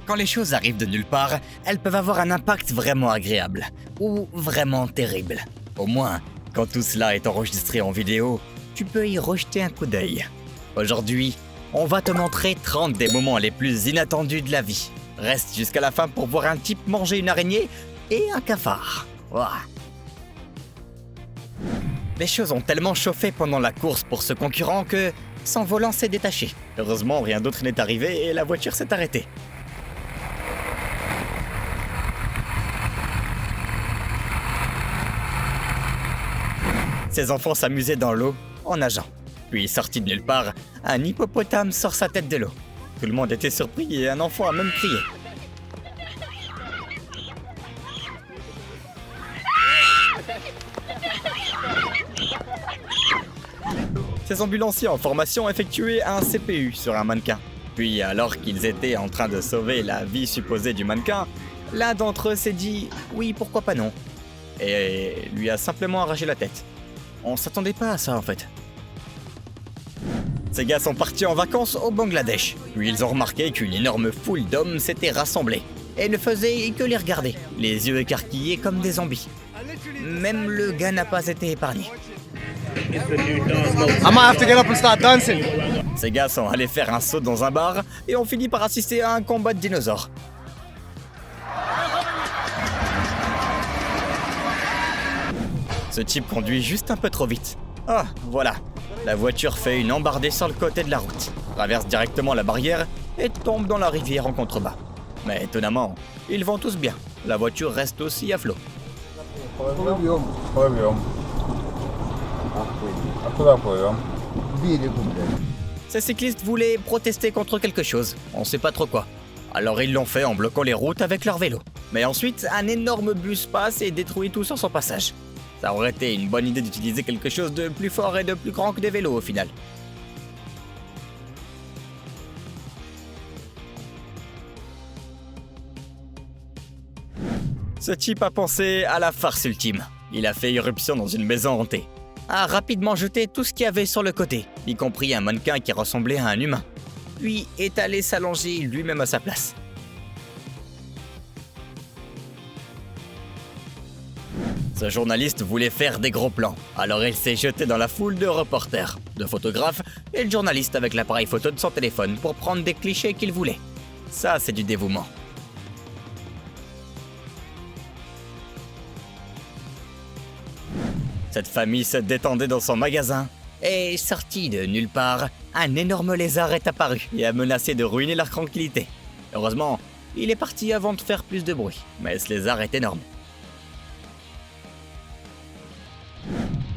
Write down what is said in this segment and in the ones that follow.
Quand les choses arrivent de nulle part, elles peuvent avoir un impact vraiment agréable ou vraiment terrible. Au moins, quand tout cela est enregistré en vidéo, tu peux y rejeter un coup d'œil. Aujourd'hui, on va te montrer 30 des moments les plus inattendus de la vie. Reste jusqu'à la fin pour voir un type manger une araignée et un cafard. Ouah. Les choses ont tellement chauffé pendant la course pour ce concurrent que son volant s'est détaché. Heureusement, rien d'autre n'est arrivé et la voiture s'est arrêtée. Ses enfants s'amusaient dans l'eau en nageant. Puis, sorti de nulle part, un hippopotame sort sa tête de l'eau. Tout le monde était surpris et un enfant a même crié. Ces ambulanciers en formation effectuaient un CPU sur un mannequin. Puis, alors qu'ils étaient en train de sauver la vie supposée du mannequin, l'un d'entre eux s'est dit « oui, pourquoi pas non ?» et lui a simplement arraché la tête. On s'attendait pas à ça en fait. Ces gars sont partis en vacances au Bangladesh. Puis ils ont remarqué qu'une énorme foule d'hommes s'était rassemblée et ne faisait que les regarder, les yeux écarquillés comme des zombies. Même le gars n'a pas été épargné. I might have to get up and start dancing. Ces gars sont allés faire un saut dans un bar et ont fini par assister à un combat de dinosaures. Ce type conduit juste un peu trop vite. Ah, voilà. La voiture fait une embardée sur le côté de la route, traverse directement la barrière et tombe dans la rivière en contrebas. Mais étonnamment, ils vont tous bien. La voiture reste aussi à flot. Ces cyclistes voulaient protester contre quelque chose, on sait pas trop quoi. Alors ils l'ont fait en bloquant les routes avec leur vélo. Mais ensuite, un énorme bus passe et détruit tout sur son passage. Ça aurait été une bonne idée d'utiliser quelque chose de plus fort et de plus grand que des vélos au final. Ce type a pensé à la farce ultime. Il a fait irruption dans une maison hantée. A rapidement jeté tout ce qu'il y avait sur le côté, y compris un mannequin qui ressemblait à un humain. Puis est allé s'allonger lui-même à sa place. Ce journaliste voulait faire des gros plans, alors il s'est jeté dans la foule de reporters, de photographes et de journalistes avec l'appareil photo de son téléphone pour prendre des clichés qu'il voulait. Ça, c'est du dévouement. Cette famille se détendait dans son magasin et, sorti de nulle part, un énorme lézard est apparu et a menacé de ruiner leur tranquillité. Heureusement, il est parti avant de faire plus de bruit, mais ce lézard est énorme.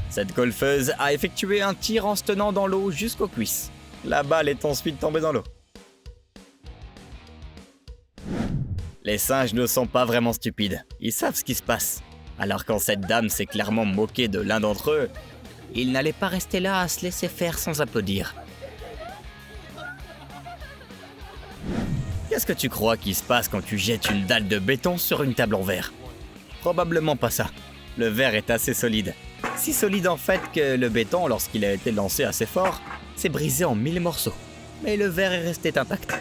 Cette golfeuse a effectué un tir en se tenant dans l'eau jusqu'aux cuisses. La balle est ensuite tombée dans l'eau. Les singes ne sont pas vraiment stupides, ils savent ce qui se passe. Alors quand cette dame s'est clairement moquée de l'un d'entre eux, ils n'allaient pas rester là à se laisser faire sans applaudir. Qu'est-ce que tu crois qui se passe quand tu jettes une dalle de béton sur une table en verre? Probablement pas ça. Le verre est assez solide. Si solide en fait que le béton, lorsqu'il a été lancé assez fort, s'est brisé en 1000 morceaux. Mais le verre est resté intact.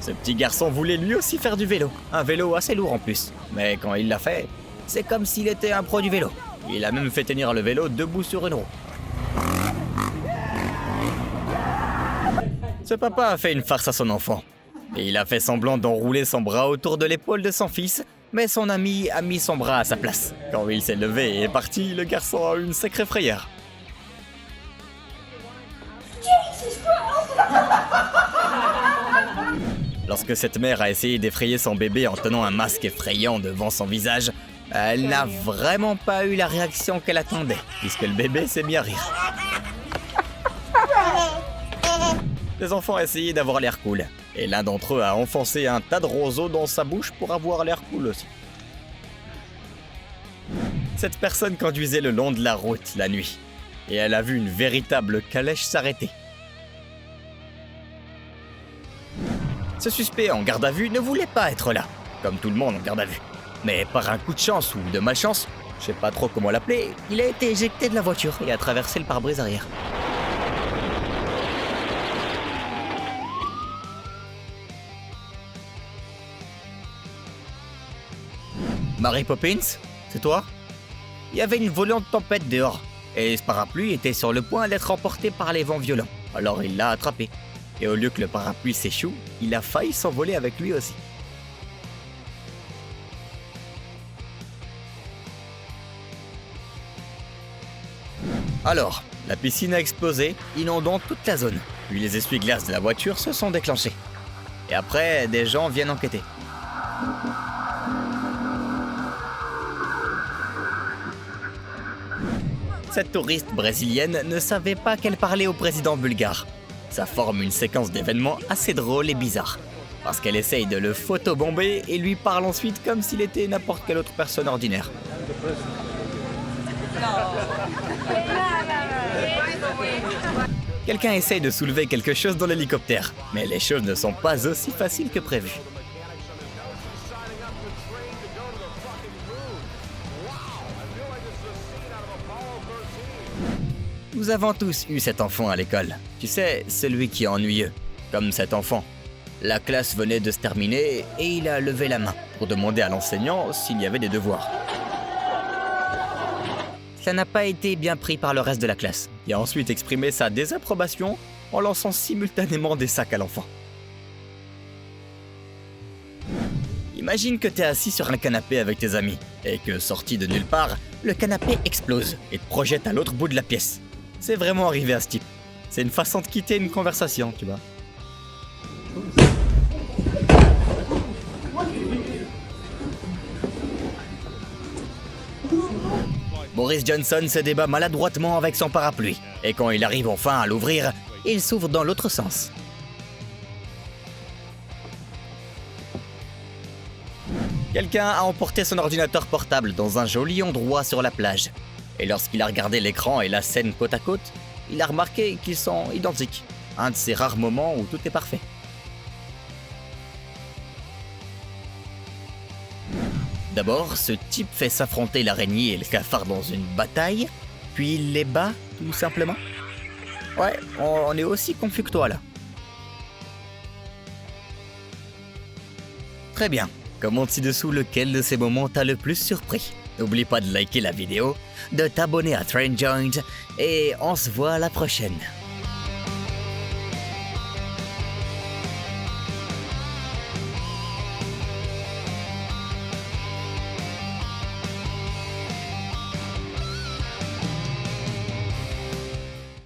Ce petit garçon voulait lui aussi faire du vélo. Un vélo assez lourd en plus. Mais quand il l'a fait, c'est comme s'il était un pro du vélo. Il a même fait tenir le vélo debout sur une roue. Ce papa a fait une farce à son enfant. Et il a fait semblant d'enrouler son bras autour de l'épaule de son fils, mais son ami a mis son bras à sa place. Quand il s'est levé et est parti, le garçon a eu une sacrée frayeur. Lorsque cette mère a essayé d'effrayer son bébé en tenant un masque effrayant devant son visage, elle n'a vraiment pas eu la réaction qu'elle attendait, puisque le bébé s'est mis à rire. Les enfants ont essayé d'avoir l'air cool, et l'un d'entre eux a enfoncé un tas de roseaux dans sa bouche pour avoir l'air cool aussi. Cette personne conduisait le long de la route la nuit, et elle a vu une véritable calèche s'arrêter. Ce suspect en garde à vue ne voulait pas être là, comme tout le monde en garde à vue. Mais par un coup de chance ou de malchance, je sais pas trop comment l'appeler, il a été éjecté de la voiture et a traversé le pare-brise arrière. Mary Poppins, c'est toi? Il y avait une violente tempête dehors, et ce parapluie était sur le point d'être emporté par les vents violents. Alors il l'a attrapé. Et au lieu que le parapluie s'échoue, il a failli s'envoler avec lui aussi. Alors, la piscine a explosé, inondant toute la zone. Puis les essuie-glaces de la voiture se sont déclenchés. Et après, des gens viennent enquêter. Cette touriste brésilienne ne savait pas qu'elle parlait au président bulgare. Ça forme une séquence d'événements assez drôle et bizarre. Parce qu'elle essaye de le photobomber et lui parle ensuite comme s'il était n'importe quelle autre personne ordinaire. Quelqu'un essaye de soulever quelque chose dans l'hélicoptère, mais les choses ne sont pas aussi faciles que prévu. Nous avons tous eu cet enfant à l'école. Tu sais, celui qui est ennuyeux. Comme cet enfant. La classe venait de se terminer et il a levé la main pour demander à l'enseignant s'il y avait des devoirs. Ça n'a pas été bien pris par le reste de la classe. Il a ensuite exprimé sa désapprobation en lançant simultanément des sacs à l'enfant. Imagine que t'es assis sur un canapé avec tes amis et que, sorti de nulle part, le canapé explose et te projette à l'autre bout de la pièce. C'est vraiment arrivé à ce type. C'est une façon de quitter une conversation, tu vois. Boris Johnson se débat maladroitement avec son parapluie. Et quand il arrive enfin à l'ouvrir, il s'ouvre dans l'autre sens. Quelqu'un a emporté son ordinateur portable dans un joli endroit sur la plage. Et lorsqu'il a regardé l'écran et la scène côte à côte, il a remarqué qu'ils sont identiques. Un de ces rares moments où tout est parfait. D'abord, ce type fait s'affronter l'araignée et le cafard dans une bataille, puis il les bat, tout simplement. Ouais, on est aussi confus que toi, là. Très bien. Commente ci-dessous lequel de ces moments t'a le plus surpris. N'oublie pas de liker la vidéo, de t'abonner à TrendJoint, et on se voit à la prochaine.